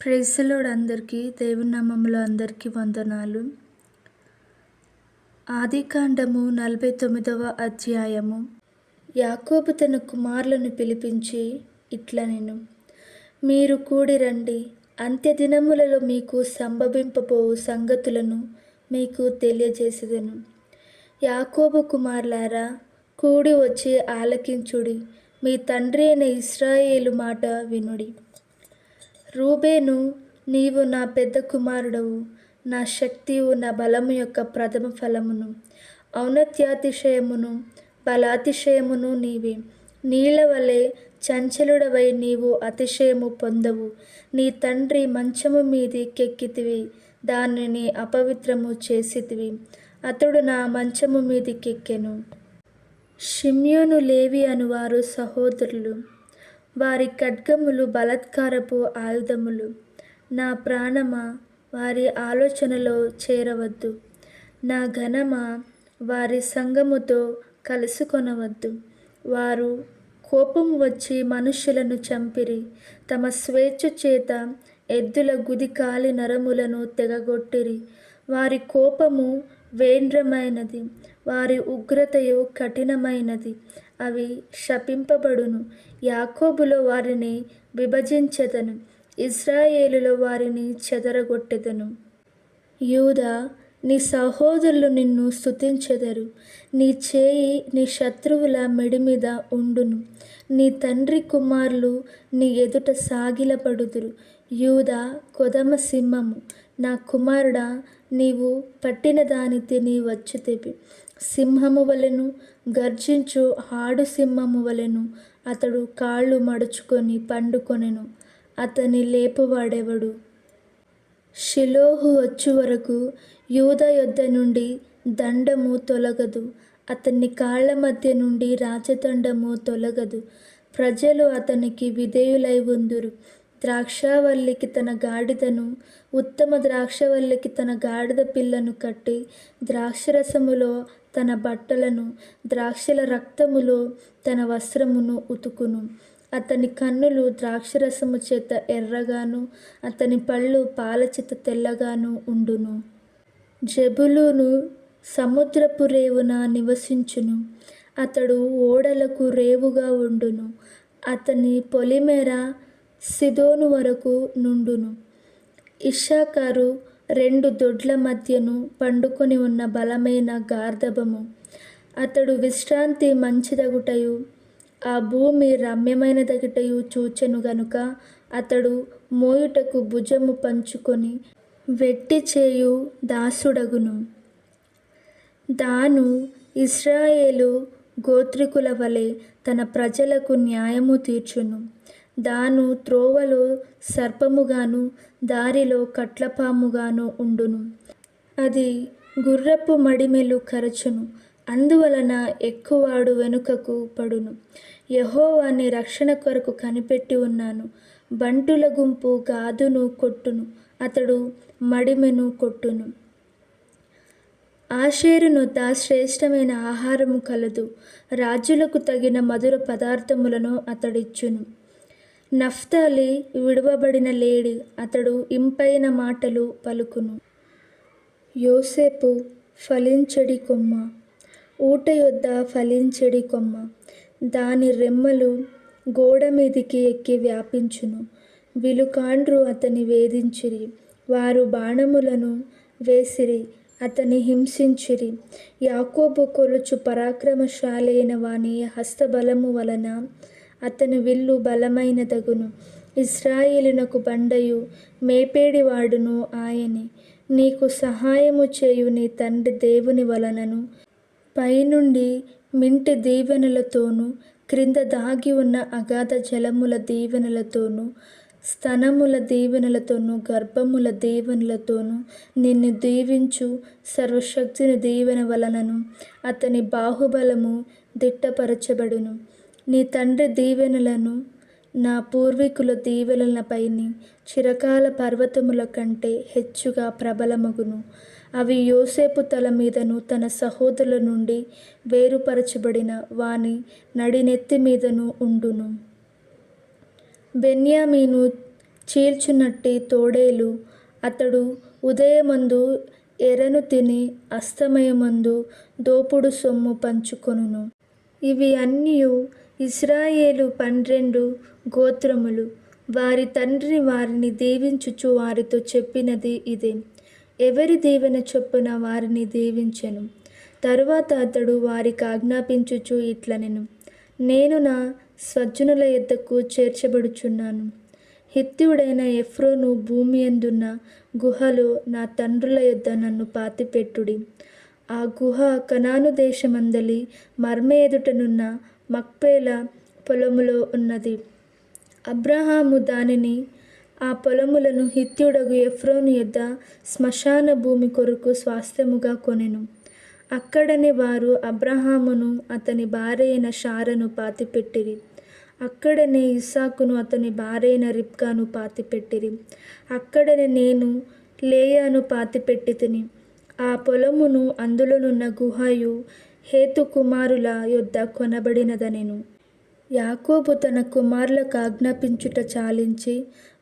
Praise the lord అందరికీ దేవుని నామములో అందరికీ వందనాలు. ఆదికాండము 49వ అధ్యాయము. యాకోబు తన కుమారులను పిలిపించి ఇట్లనెను, మీరు కూడి రండి, అంత్యదినములలో మీకు సంభవింపబోవు సంగతులను మీకు తెలియజేసేదను. యాకోబు కుమారులారా, కూడి వచ్చి ఆలకించుడి, మీ తండ్రి అయిన ఇశ్రాయేలు మాట వినుడి. రూబేను, నీవు నా పెద్ద కుమారుడవు, నా శక్తియు నా బలము యొక్క ప్రథమ ఫలమును, ఔన్నత్యాతిశయమును బలాతిశయమును నీవే. నీళ్ల వలె చంచలుడవై నీవు అతిశయము పొందవు. నీ తండ్రి మంచము మీదికెక్కితివి, దానిని అపవిత్రము చేసితివి, అతడు నా మంచము మీదికెక్కెను. షిమ్యోను లేవి అనువారు సహోదరులు, వారి ఖడ్గములు బలాత్కారపు ఆయుధములు. నా ప్రాణమా, వారి ఆలోచనలో చేరవద్దు. నా ఘనమా, వారి సంగముతో కలుసుకొనవద్దు. వారు కోపము వచ్చి మనుష్యులను చంపిరి, తమ స్వేచ్ఛ చేత ఎద్దుల గుదికాలి నరములను తెగగొట్టిరి. వారి కోపము వేంద్రమైనది, వారి ఉగ్రతయు కఠినమైనది, అవి శపింపబడును. యాకోబులో వారిని విభజించెదను, ఇశ్రాయేలులో వారిని చెదరగొట్టెదను. యూదా, నీ సహోదరులు నిన్ను స్తుతించెదరు. నీ చేయి నీ శత్రువుల మెడి మీద ఉండును. నీ తండ్రి కుమారులు నీ ఎదుట సాగిలపడుదురు. యూదా కొదమ సింహము, నా కుమారుడా, నీవు పట్టిన దాని తిని వచ్చితివి. సింహము వలెను, గర్జించు ఆడు సింహము వలెను అతడు కాళ్ళు మడుచుకొని పండుకొనెను. అతని లేపువాడెవడు? షిలోహు వచ్చు వరకు యూదా యొద్ద నుండి దండము తొలగదు, అతని కాళ్ళ మధ్య నుండి రాజదండము తొలగదు. ప్రజలు అతనికి విధేయులై ఉందురు. ద్రాక్షావల్లికి తన గాడిదను, ఉత్తమ ద్రాక్షవల్లికి తన గాడిద పిల్లను కట్టి, ద్రాక్షరసములో తన బట్టలను, ద్రాక్షల రక్తములో తన వస్త్రమును ఉతుకును. అతని కన్నులు ద్రాక్షరసము చేత ఎర్రగాను, అతని పళ్ళు పాలచేత తెల్లగాను ఉండును. జెబులూను సముద్రపు రేవున నివసించును, అతడు ఓడలకు రేవుగా ఉండును. అతని పొలిమేర సిదోను వరకు నుండును. ఇశ్శాఖారు రెండు దొడ్ల మధ్యను పండుకొని ఉన్న బలమైన గార్ధబము. అతడు విశ్రాంతి మంచిదగుటయు ఆ భూమి రమ్యమైనదగుటయు చూచెను గనుక అతడు మోయుటకు భుజము పంచుకొని వెట్టి చేయు దాసుడగును. దాను ఇశ్రాయేలు గోత్రికుల వలె తన ప్రజలకు న్యాయము తీర్చును. దాను త్రోవలో సర్పముగాను, దారిలో కట్లపాముగాను ఉండును. అది గుర్రపు మడిమెలు కరచును, అందువలన ఎక్కువాడు వెనుకకు పడును. యెహోవా నీ రక్షణ కొరకు కనిపెట్టి ఉన్నాను. బంటుల గుంపు గాదును కొట్టును, అతడు మడిమెను కొట్టును. ఆషేరు నొద్ద శ్రేష్టమైన ఆహారము కలదు, రాజులకు తగిన మధుర పదార్థములను అతడిచ్చును. నఫ్తాలి విడువబడిన లేడి, అతడు ఇంపైన మాటలు పలుకును. యోసేపు ఫలించెడి కొమ్మ, ఊట యొద్ద ఫలించెడి కొమ్మ, దాని రెమ్మలు గోడ మీదికి ఎక్కి వ్యాపించును. విలుకాండ్రు అతని వేధించిరి, వారు బాణములను వేసిరి, అతని హింసించిరి. యాకోబు కొలుచు పరాక్రమశాలి అయిన వాని హస్తబలము వలన అతని విల్లు బలమైనదగును. ఇశ్రాయేలునకు బండయు మేపేడివాడును ఆయనే. నీకు సహాయము చేయు నీ తండ్రి దేవుని వలనను, పైనుండి మింటి దీవెనలతోనూ, క్రింద దాగి ఉన్న అగాధ జలముల దీవెనలతోనూ, స్తనముల దీవెనలతోనూ, గర్భముల దీవెనలతోనూ నిన్ను దీవించు సర్వశక్తుని దీవెన వలనను అతని బాహుబలము దిట్టపరచబడును. నీ తండ్రి దీవెనలను నా పూర్వీకుల దీవెనలపైని చిరకాల పర్వతముల కంటే హెచ్చుగా ప్రబలమగును. అవి యోసేపు తల మీదను, తన సహోదరుల నుండి వేరుపరచబడిన వాని నడినెత్తి మీదను ఉండును. బెన్యామీను చీల్చునట్టి తోడేలు. అతడు ఉదయమందు ఎరను తిని అస్తమయమందు దోపుడు సొమ్ము పంచుకొనును. ఇవి అన్నియు ఇశ్రాయేలు 12 గోత్రములు. వారి తండ్రి వారిని దీవించుచు వారితో చెప్పినది ఇదే. ఎవరి దీవెన చొప్పున వారిని దీవించెను. తరువాత అతడు వారికి ఆజ్ఞాపించుచు ఇట్లనెను, నేను నా స్వజనుల యొద్దకు చేర్చబడుచున్నాను. హిత్తీయుడైన ఎఫ్రోను భూమియందున్న గుహలో నా తండ్రుల యొద్ద నన్ను పాతిపెట్టుడి. ఆ గుహ కనాను దేశమందలి మర్మె ఎదుటనున్న మక్పేల పొలములో ఉన్నది. అబ్రాహాము దానిని ఆ పొలములను హిత్తీయుడగు ఎఫ్రోను యొద్ద శ్మశాన భూమి కొరకు స్వాస్థ్యముగా కొనెను. అక్కడనే వారు అబ్రాహామును అతని భార్య అయిన శారాను పాతిపెట్టిరి. అక్కడనే ఇస్సాకును అతని భార్య అయిన రిబ్కాను పాతిపెట్టిరి. అక్కడనే నేను లేయాను పాతిపెట్టితిని. ఆ పొలమును అందులోనున్న గుహయు హేతు కుమారుల యొద్ద కొనబడినదనెను. యాకోబు తన కుమారులకు ఆజ్ఞాపించుట చాలించి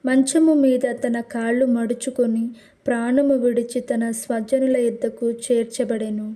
మంచము మీద తన కాళ్ళు మడుచుకొని ప్రాణము విడిచి తన స్వజనుల యొద్దకు చేర్చబడెను.